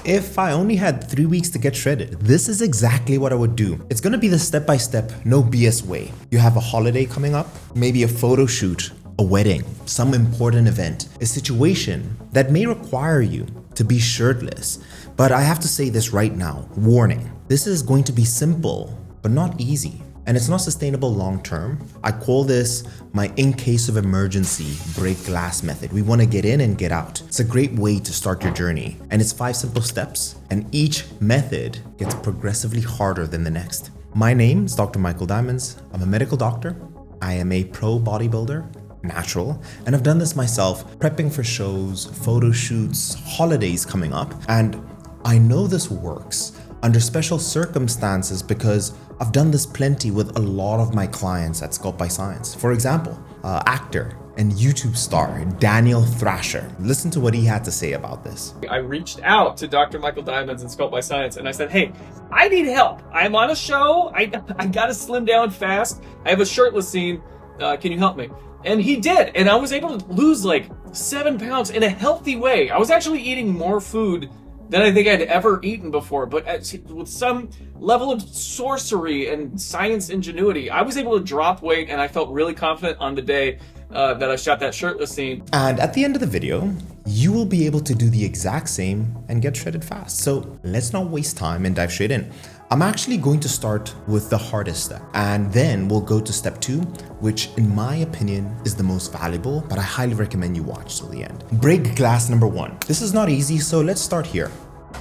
If I only had 3 weeks to get shredded, this is exactly what I would do. It's gonna be the step-by-step, no BS way. You have a holiday coming up, maybe a photo shoot, a wedding, some important event, a situation that may require you to be shirtless. But I have to say this right now, warning, this is going to be simple, but not easy. And it's not sustainable long term. I call this my in case of emergency break glass method. We want to get in and get out. It's a great way to start your journey. And it's 5 simple steps. And each method gets progressively harder than the next. My name is Dr. Michael Diamonds. I'm a medical doctor. I am a pro bodybuilder, natural, and I've done this myself, prepping for shows, photo shoots, holidays coming up. And I know this works under special circumstances because I've done this plenty with a lot of my clients at Sculpt by Science. For example, actor and YouTube star Daniel Thrasher. Listen to what he had to say about this. I reached out to Dr. Michael Diamonds and Sculpt by Science and I said, hey, I need help. I'm on a show. I gotta slim down fast. I have a shirtless scene. Can you help me? And he did. And I was able to lose like 7 pounds in a healthy way. I was actually eating more food than I think I'd ever eaten before, but with some level of sorcery and science ingenuity, I was able to drop weight and I felt really confident on the day that I shot that shirtless scene. And at the end of the video, you will be able to do the exact same and get shredded fast. So let's not waste time and dive straight in. I'm actually going to start with the hardest step, and then we'll go to step 2, which in my opinion is the most valuable, but I highly recommend you watch till the end. Break glass number 1. This is not easy, so let's start here.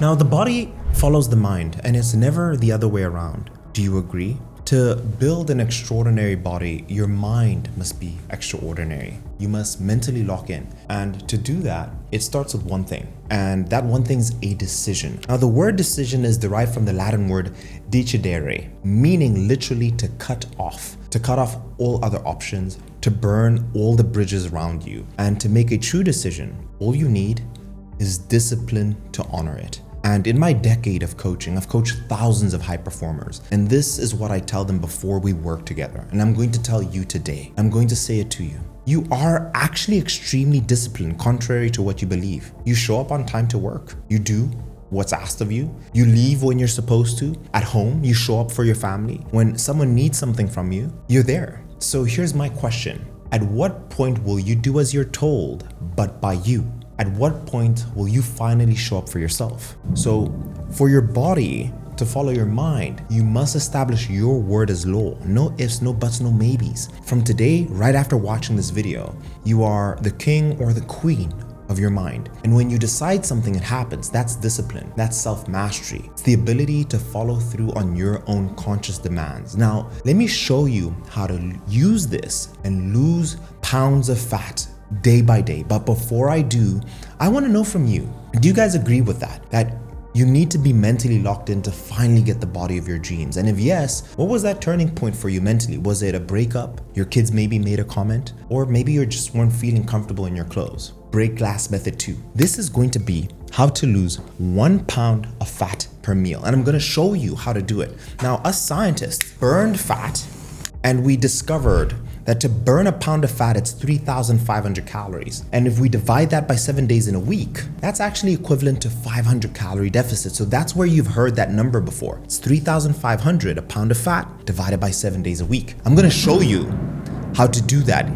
Now, the body follows the mind, and it's never the other way around. Do you agree? To build an extraordinary body, your mind must be extraordinary. You must mentally lock in. And to do that, it starts with one thing. And that one thing is a decision. Now, the word decision is derived from the Latin word decidere, meaning literally to cut off all other options, to burn all the bridges around you. And to make a true decision, all you need is discipline to honor it. And in my decade of coaching, I've coached thousands of high performers. And this is what I tell them before we work together. And I'm going to tell you today. I'm going to say it to you. You are actually extremely disciplined, contrary to what you believe. You show up on time to work. You do what's asked of you. You leave when you're supposed to. At home, you show up for your family. When someone needs something from you, you're there. So here's my question. At what point will you do as you're told, but by you? At what point will you finally show up for yourself? So for your body to follow your mind, you must establish your word as law. No ifs, no buts, no maybes. From today, right after watching this video, you are the king or the queen of your mind. And when you decide something, it happens. That's discipline. That's self-mastery. It's the ability to follow through on your own conscious demands. Now, let me show you how to use this and lose pounds of fat day by day. But before I do, I want to know from you, do you guys agree with that you need to be mentally locked in to finally get the body of your dreams? And if yes, what was that turning point for you mentally? Was it a breakup? Your kids maybe made a comment? Or maybe you just weren't feeling comfortable in your clothes? Break glass method 2. This is going to be how to lose 1 pound of fat per meal. And I'm going to show you how to do it. Now, us scientists burned fat, and we discovered that to burn a pound of fat, it's 3,500 calories. And if we divide that by 7 days in a week, that's actually equivalent to 500 calorie deficit. So that's where you've heard that number before. It's 3,500, a pound of fat divided by 7 days a week. I'm gonna show you how to do that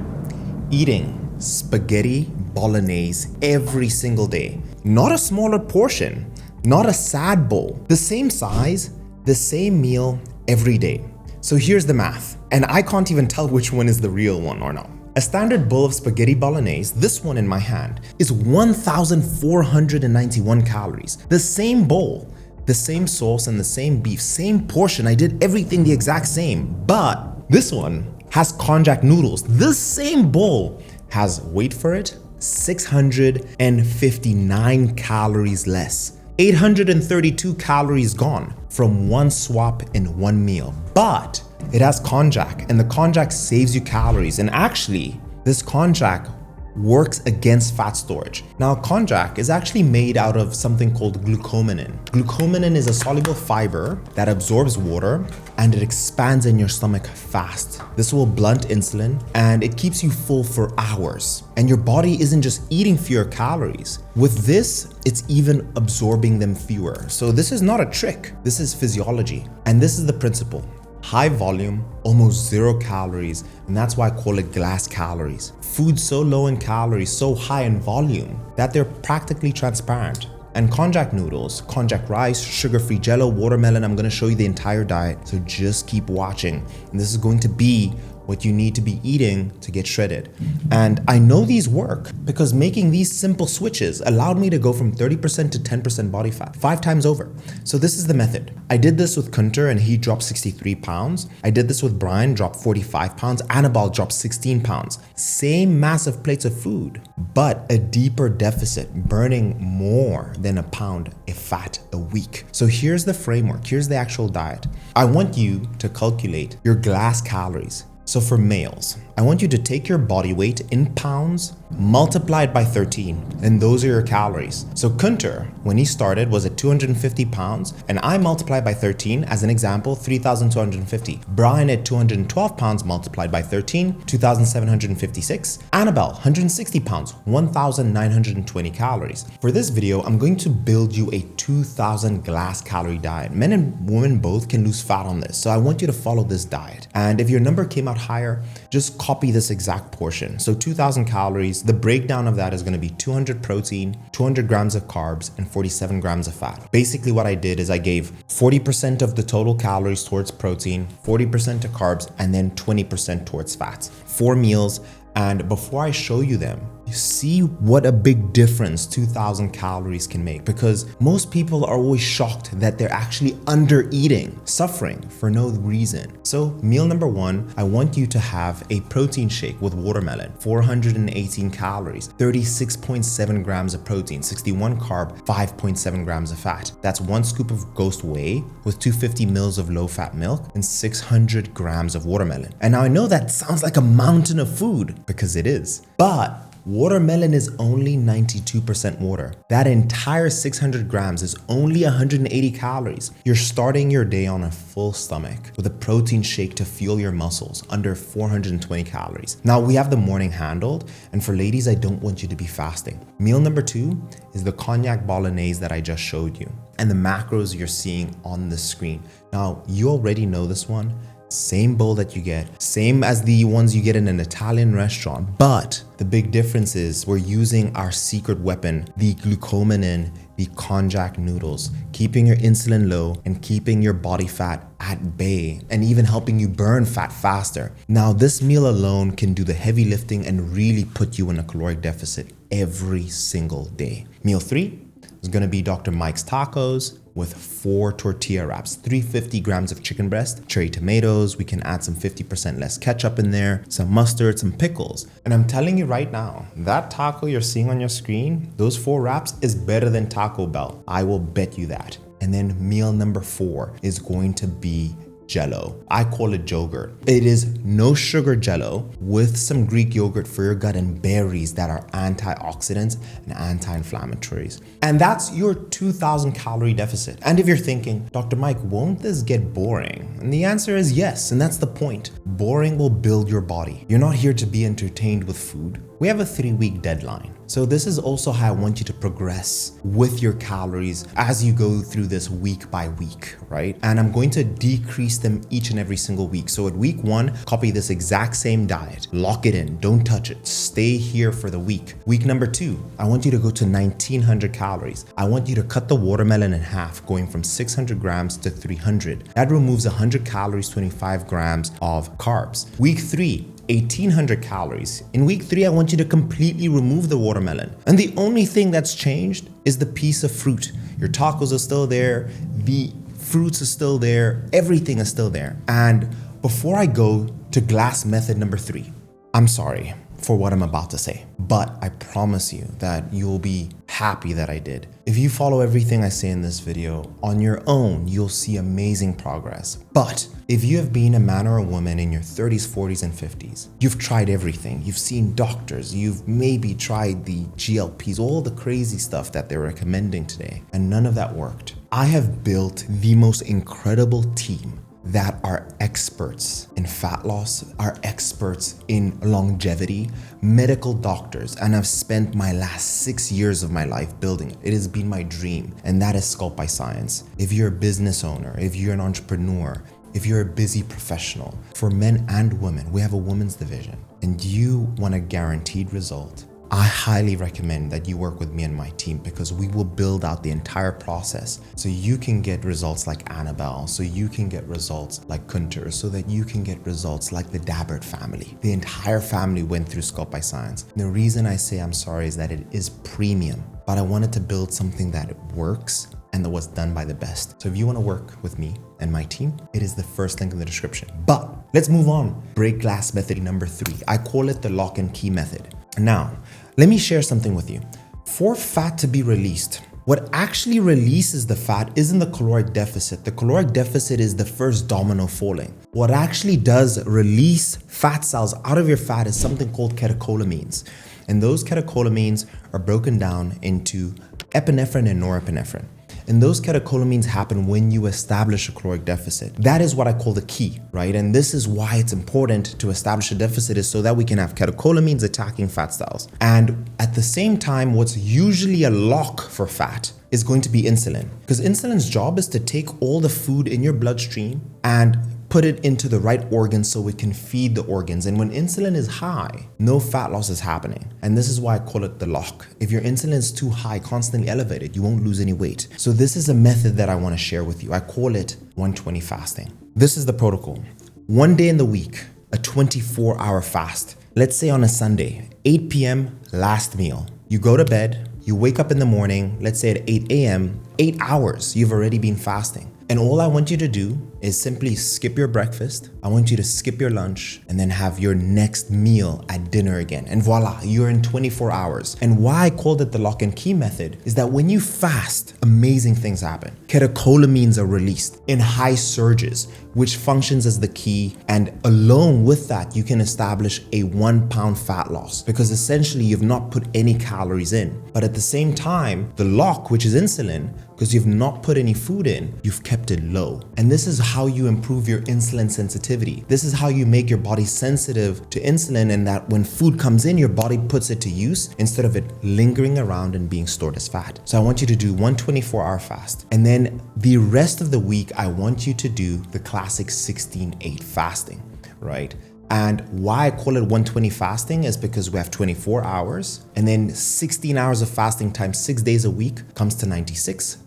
eating spaghetti bolognese every single day. Not a smaller portion, not a sad bowl, the same size, the same meal every day. So here's the math, and I can't even tell which one is the real one or not. A standard bowl of spaghetti bolognese, this one in my hand, is 1,491 calories. The same bowl, the same sauce and the same beef, same portion. I did everything the exact same, but this one has konjac noodles. This same bowl has, wait for it, 659 calories less. 832 calories gone from one swap in one meal. But it has konjac, and the konjac saves you calories. And actually, this konjac works against fat storage. Now, konjac is actually made out of something called glucomannan. Glucomannan is a soluble fiber that absorbs water and it expands in your stomach fast. This will blunt insulin and it keeps you full for hours. And your body isn't just eating fewer calories. With this, it's even absorbing them fewer. So this is not a trick. This is physiology. And this is the principle. High volume, almost 0 calories, and that's why I call it glass calories. Food so low in calories, so high in volume, that they're practically transparent. And konjac noodles, konjac rice, sugar-free jello, watermelon, I'm gonna show you the entire diet, so just keep watching. And this is going to be what you need to be eating to get shredded. And I know these work because making these simple switches allowed me to go from 30% to 10% body fat 5 times over. So this is the method. I did this with Kunter and he dropped 63 pounds. I did this with Brian, dropped 45 pounds. Annabelle dropped 16 pounds. Same massive plates of food, but a deeper deficit, burning more than a pound of fat a week. So here's the framework. Here's the actual diet. I want you to calculate your glass calories. So for males, I want you to take your body weight in pounds multiplied by 13, and those are your calories. So Kunter, when he started, was at 250 pounds, and I multiplied by 13, as an example, 3,250. Brian at 212 pounds multiplied by 13, 2,756. Annabelle, 160 pounds, 1,920 calories. For this video, I'm going to build you a 2,000 glass calorie diet. Men and women both can lose fat on this, so I want you to follow this diet. And if your number came out higher, just copy this exact portion. So 2,000 calories, the breakdown of that is gonna be 200 protein, 200 grams of carbs, and 47 grams of fat. Basically what I did is I gave 40% of the total calories towards protein, 40% to carbs, and then 20% towards fats. 4 meals, and before I show you them, you see what a big difference 2,000 calories can make, because most people are always shocked that they're actually under eating, suffering for no reason. So meal number 1, I want you to have a protein shake with watermelon, 418 calories, 36.7 grams of protein, 61 carb, 5.7 grams of fat. That's 1 scoop of ghost whey with 250 mils of low fat milk and 600 grams of watermelon. And now I know that sounds like a mountain of food, because it is, but watermelon is only 92% water. That entire 600 grams is only 180 calories. You're starting your day on a full stomach with a protein shake to fuel your muscles, under 420 calories. Now we have the morning handled, and for ladies, I don't want you to be fasting. Meal number 2 is the konjac bolognese that I just showed you, and the macros you're seeing on the screen. Now, you already know this one. Same bowl that you get, same as the ones you get in an Italian restaurant, but the big difference is we're using our secret weapon, the glucomannan, the konjac noodles, keeping your insulin low and keeping your body fat at bay, and even helping you burn fat faster. Now, this meal alone can do the heavy lifting and really put you in a caloric deficit every single day. Meal 3 is gonna be Dr. Mike's tacos with 4 tortilla wraps, 350 grams of chicken breast, cherry tomatoes, we can add some 50% less ketchup in there, some mustard, some pickles. And I'm telling you right now, that taco you're seeing on your screen, those 4 wraps is better than Taco Bell. I will bet you that. And then meal number 4 is going to be jello. I call it yogurt. It is no sugar jello with some Greek yogurt for your gut and berries that are antioxidants and anti-inflammatories. And that's your 2,000 calorie deficit. And if you're thinking, Dr. Mike, won't this get boring? And the answer is yes, and that's the point. Boring will build your body. You're not here to be entertained with food. We have a 3-week deadline. So this is also how I want you to progress with your calories as you go through this week by week, right? And I'm going to decrease them each and every single week. So at week 1, copy this exact same diet, lock it in, don't touch it, stay here for the week. Week number 2, I want you to go to 1,900 calories. I want you to cut the watermelon in half, going from 600 grams to 300. That removes 100 calories, 25 grams of carbs. Week 3, 1,800 calories. In week 3, I want you to completely remove the watermelon. And the only thing that's changed is the piece of fruit. Your tacos are still there, the fruits are still there, everything is still there. And before I go to glass method number 3, I'm sorry. for what I'm about to say, but I promise you that you'll be happy that I did. If you follow everything I say in this video on your own, you'll see amazing progress. But if you have been a man or a woman in your 30s, 40s, and 50s, you've tried everything. You've seen doctors, you've maybe tried the GLPs, all the crazy stuff that they're recommending today, and none of that worked. I have built the most incredible team that are experts in fat loss, are experts in longevity, medical doctors, and I've spent my last 6 years of my life building it. It has been my dream, and that is Sculpt by Science. If you're a business owner, if you're an entrepreneur, if you're a busy professional, for men and women, we have a women's division, and you want a guaranteed result, I highly recommend that you work with me and my team, because we will build out the entire process so you can get results like Annabelle, so you can get results like Kunter, so that you can get results like the Dabbert family. The entire family went through Sculpt by Science. The reason I say I'm sorry is that it is premium, but I wanted to build something that works and that was done by the best. So if you want to work with me and my team, it is the first link in the description. But let's move on. Break glass method number 3. I call it the lock and key method. Now, let me share something with you. For fat to be released, what actually releases the fat isn't the caloric deficit. The caloric deficit is the first domino falling. What actually does release fat cells out of your fat is something called catecholamines. And those catecholamines are broken down into epinephrine and norepinephrine. And those catecholamines happen when you establish a caloric deficit. That is what I call the key, right? And this is why it's important to establish a deficit, is so that we can have catecholamines attacking fat cells. And at the same time, what's usually a lock for fat is going to be insulin, because insulin's job is to take all the food in your bloodstream and put it into the right organs so it can feed the organs. And when insulin is high, no fat loss is happening. And this is why I call it the lock. If your insulin is too high, constantly elevated, you won't lose any weight. So this is a method that I want to share with you. I call it 120 fasting. This is the protocol. 1 day in the week, a 24-hour fast. Let's say on a Sunday, 8 p.m., last meal. You go to bed, you wake up in the morning, let's say at 8 a.m., 8 hours, you've already been fasting. And all I want you to do is simply skip your breakfast. I want you to skip your lunch and then have your next meal at dinner again. And voila, you're in 24 hours. And why I called it the lock and key method is that when you fast, amazing things happen. Catecholamines are released in high surges, which functions as the key. And alone with that, you can establish a 1 pound fat loss, because essentially you've not put any calories in. But at the same time, the lock, which is insulin, because you've not put any food in, you've kept it low. And this is how you improve your insulin sensitivity. This is how you make your body sensitive to insulin, and that when food comes in, your body puts it to use instead of it lingering around and being stored as fat. So I want you to do 1 24-hour fast. And then the rest of the week, I want you to do the classic 16-8 fasting, right? And why I call it 120 fasting is because we have 24 hours, and then 16 hours of fasting times 6 days a week comes to 96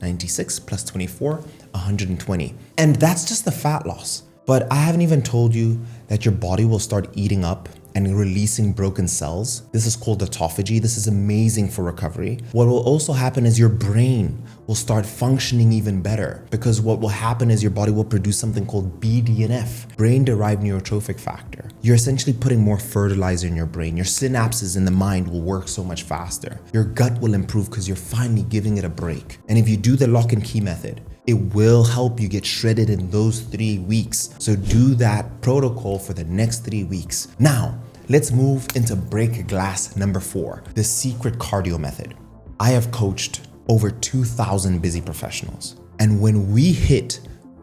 plus 24, 120. And that's just the fat loss. But I haven't even told you that your body will start eating up and releasing broken cells. This is called autophagy. This is amazing for recovery. What will also happen is your brain will start functioning even better, because what will happen is your body will produce something called BDNF, brain-derived neurotrophic factor. You're essentially putting more fertilizer in your brain. Your synapses in the mind will work so much faster. Your gut will improve because you're finally giving it a break. And if you do the lock and key method, it will help you get shredded in those 3 weeks. So do that protocol for the next 3 weeks. Now, let's move into break glass number 4, the secret cardio method. I have coached over 2,000 busy professionals. And when we hit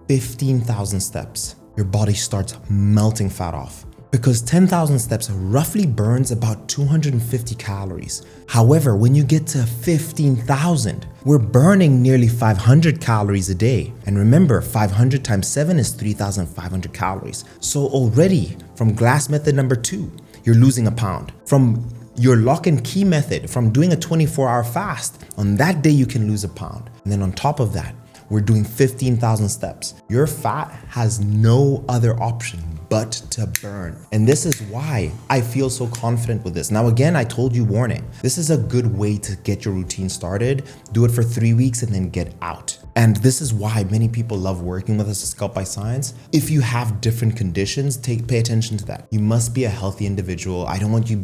15,000 steps, your body starts melting fat off, because 10,000 steps roughly burns about 250 calories. However, when you get to 15,000, we're burning nearly 500 calories a day. And remember, 500 times 7 is 3,500 calories. So already from glass method number 2, you're losing a pound. From your lock and key method, from doing a 24-hour fast, on that day you can lose a pound. And then on top of that, we're doing 15,000 steps. Your fat has no other option but to burn. And this is why I feel so confident with this. Now, again, I told you, warning, this is a good way to get your routine started. Do it for 3 weeks and then get out. And this is why many people love working with us at Sculpt by Science. If you have different conditions, pay attention to that. You must be a healthy individual. I don't want you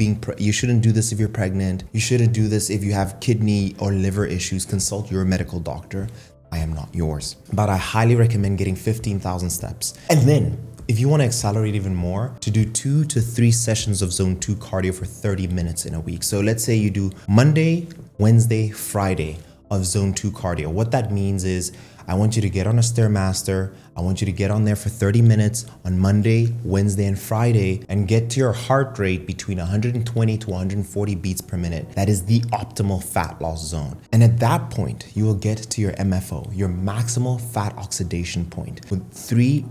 you shouldn't do this if you're pregnant. You shouldn't do this if you have kidney or liver issues. Consult your medical doctor. I am not yours. But I highly recommend getting 15,000 steps. And then, if you want to accelerate even more, to do 2 to 3 sessions of zone 2 cardio for 30 minutes in a week. So let's say you do Monday, Wednesday, Friday of zone 2 cardio. What that means is I want you to get on a Stairmaster. I want you to get on there for 30 minutes on Monday, Wednesday, and Friday and get to your heart rate between 120 to 140 beats per minute. That is the optimal fat loss zone. And at that point, you will get to your MFO, your maximal fat oxidation point, with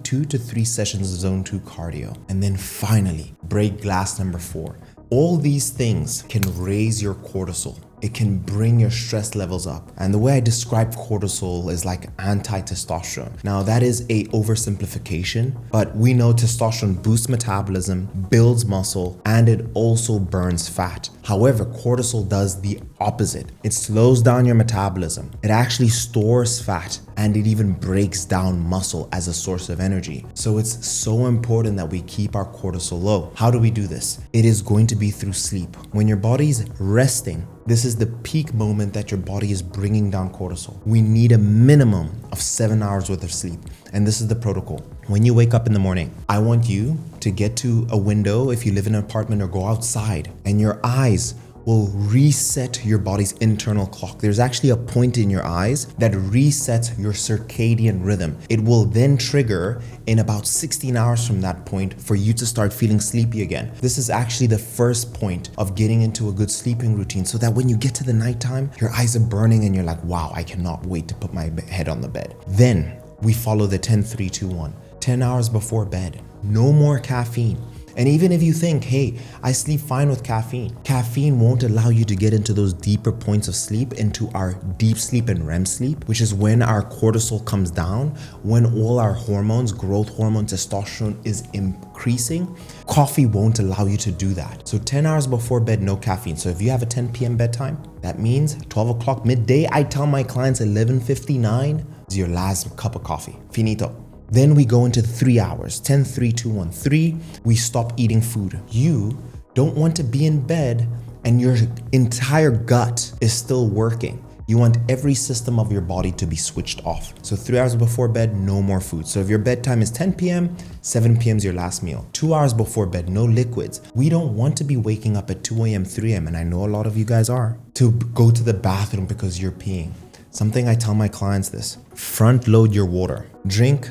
2 to 3 sessions of zone 2 cardio. And then finally, break glass number 4. All these things can raise your cortisol. It can bring your stress levels up. And the way I describe cortisol is like anti-testosterone. Now that is a oversimplification, but we know testosterone boosts metabolism, builds muscle, and it also burns fat. However, cortisol does the opposite. It slows down your metabolism. It actually stores fat, and it even breaks down muscle as a source of energy. So it's so important that we keep our cortisol low. How do we do this? It is going to be through sleep. When your body's resting, this is the peak moment that your body is bringing down cortisol. We need a minimum of 7 hours worth of sleep. And this is the protocol. When you wake up in the morning, I want you to get to a window if you live in an apartment, or go outside, and your eyes will reset your body's internal clock. There's actually a point in your eyes that resets your circadian rhythm. It will then trigger in about 16 hours from that point for you to start feeling sleepy again. This is actually the first point of getting into a good sleeping routine, so that when you get to the nighttime, your eyes are burning and you're like, wow, I cannot wait to put my head on the bed. Then we follow the 10-3-2-1. 10 hours before bed, no more caffeine. And even if you think, hey, I sleep fine with caffeine, caffeine won't allow you to get into those deeper points of sleep, into our deep sleep and REM sleep, which is when our cortisol comes down, when all our hormones, growth hormone, testosterone is increasing. Coffee won't allow you to do that. So 10 hours before bed, no caffeine. So if you have a 10 p.m. bedtime, that means 12 o'clock midday, I tell my clients 11:59 is your last cup of coffee. Finito. Then we go into 3 hours, 10-3-2-1. 3, we stop eating food. You don't want to be in bed and your entire gut is still working. You want every system of your body to be switched off. So 3 hours before bed, no more food. So if your bedtime is 10 p.m., 7 p.m. is your last meal. 2 hours before bed, no liquids. We don't want to be waking up at 2 a.m., 3 a.m., and I know a lot of you guys are, to go to the bathroom because you're peeing. Something I tell my clients this: front load your water. Drink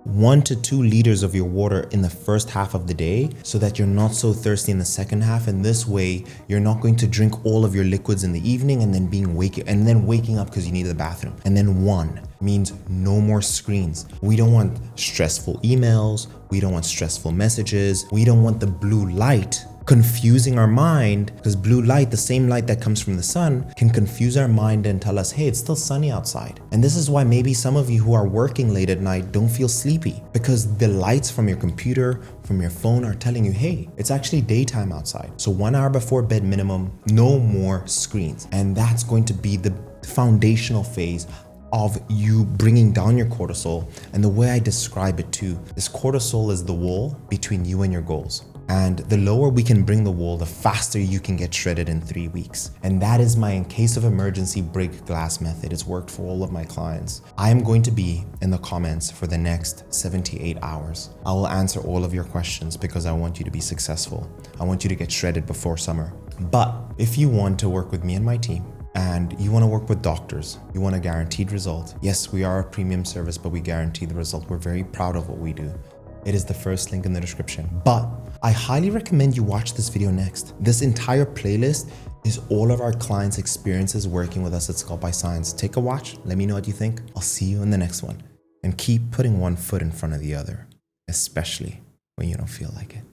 1 to 2 liters of your water in the first half of the day, so that you're not so thirsty in the second half. And this way, you're not going to drink all of your liquids in the evening and then waking up because you need the bathroom. And then 1 means no more screens. We don't want stressful emails. We don't want stressful messages. We don't want the blue light confusing our mind, because blue light, the same light that comes from the sun, can confuse our mind and tell us, hey, it's still sunny outside. And this is why maybe some of you who are working late at night don't feel sleepy, because the lights from your computer, from your phone are telling you, hey, it's actually daytime outside. So 1 hour before bed minimum, no more screens. And that's going to be the foundational phase of you bringing down your cortisol. And the way I describe it too, is cortisol is the wall between you and your goals. And the lower we can bring the wall, the faster you can get shredded in 3 weeks. And that is my in case of emergency break glass method. It's worked for all of my clients. I am going to be in the comments for the next 78 hours. I will answer all of your questions because I want you to be successful. I want you to get shredded before summer. But if you want to work with me and my team, and you want to work with doctors, you want a guaranteed result. Yes, we are a premium service, but we guarantee the result. We're very proud of what we do. It is the first link in the description. But I highly recommend you watch this video next. This entire playlist is all of our clients' experiences working with us at Sculpt by Science. Take a watch. Let me know what you think. I'll see you in the next one. And keep putting one foot in front of the other, especially when you don't feel like it.